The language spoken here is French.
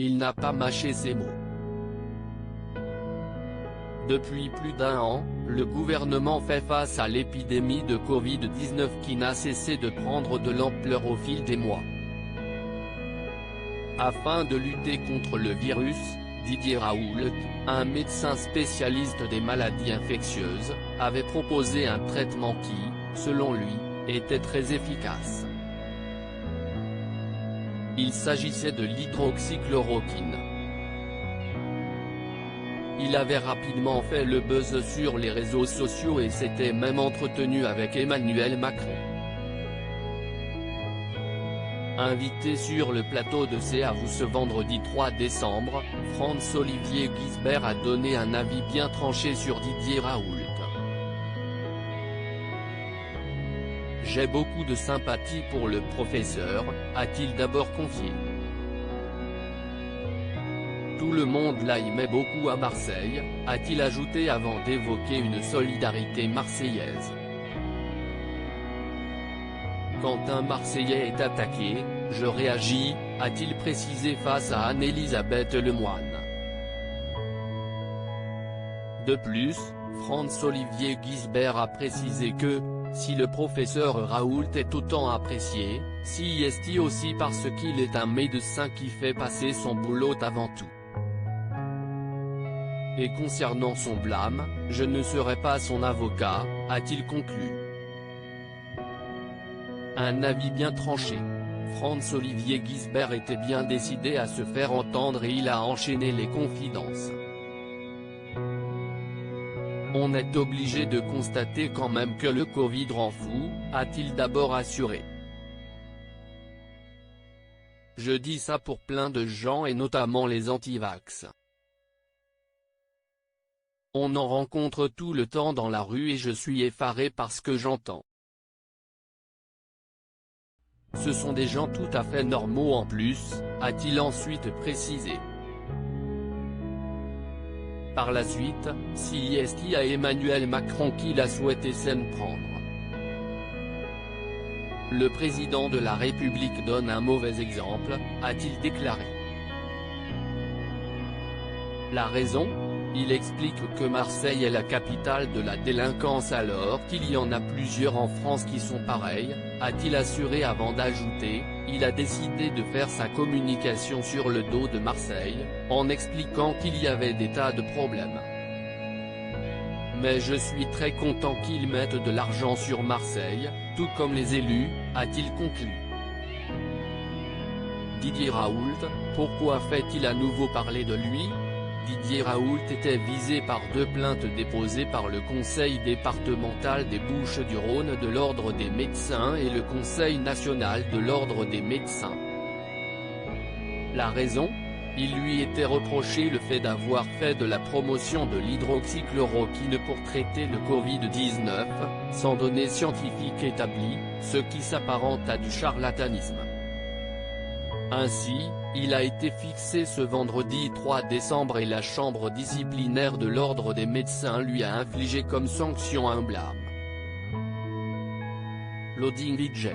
Il n'a pas mâché ses mots. Depuis plus d'un an, le gouvernement fait face à l'épidémie de Covid-19 qui n'a cessé de prendre de l'ampleur au fil des mois. Afin de lutter contre le virus, Didier Raoult, un médecin spécialiste des maladies infectieuses, avait proposé un traitement qui, selon lui, était très efficace. Il s'agissait de l'hydroxychloroquine. Il avait rapidement fait le buzz sur les réseaux sociaux et s'était même entretenu avec Emmanuel Macron. Invité sur le plateau de C'est à vous ce vendredi 3 décembre, Franz-Olivier Gisbert a donné un avis bien tranché sur Didier Raoult. J'ai beaucoup de sympathie pour le professeur, a-t-il d'abord confié. Tout le monde l'aimait beaucoup à Marseille, a-t-il ajouté avant d'évoquer une solidarité marseillaise. Quand un Marseillais est attaqué, je réagis, a-t-il précisé face à Anne-Elisabeth Lemoine. De plus, Franz-Olivier Gisbert a précisé que, si le professeur Raoult est autant apprécié, si est-il aussi parce qu'il est un médecin qui fait passer son boulot avant tout. Et concernant son blâme, je ne serai pas son avocat, a-t-il conclu. Un avis bien tranché. Franz-Olivier Gisbert était bien décidé à se faire entendre et il a enchaîné les confidences. On est obligé de constater quand même que le Covid rend fou, a-t-il d'abord assuré. Je dis ça pour plein de gens et notamment les anti-vax. On en rencontre tout le temps dans la rue et je suis effaré par ce que j'entends. Ce sont des gens tout à fait normaux en plus, a-t-il ensuite précisé. Par la suite, si est à Emmanuel Macron qu'il a souhaité s'en prendre. Le président de la République donne un mauvais exemple, a-t-il déclaré. La raison ? Il explique que Marseille est la capitale de la délinquance alors qu'il y en a plusieurs en France qui sont pareils, a-t-il assuré avant d'ajouter, il a décidé de faire sa communication sur le dos de Marseille, en expliquant qu'il y avait des tas de problèmes. Mais je suis très content qu'ils mettent de l'argent sur Marseille, tout comme les élus, a-t-il conclu. Didier Raoult, pourquoi fait-il à nouveau parler de lui ? Didier Raoult était visé par deux plaintes déposées par le Conseil départemental des Bouches-du-Rhône de l'Ordre des médecins et le Conseil national de l'Ordre des médecins. La raison ? Il lui était reproché le fait d'avoir fait de la promotion de l'hydroxychloroquine pour traiter le Covid-19, sans données scientifiques établies, ce qui s'apparente à du charlatanisme. Ainsi, il a été fixé ce vendredi 3 décembre et la chambre disciplinaire de l'Ordre des médecins lui a infligé comme sanction un blâme. Loading VJ.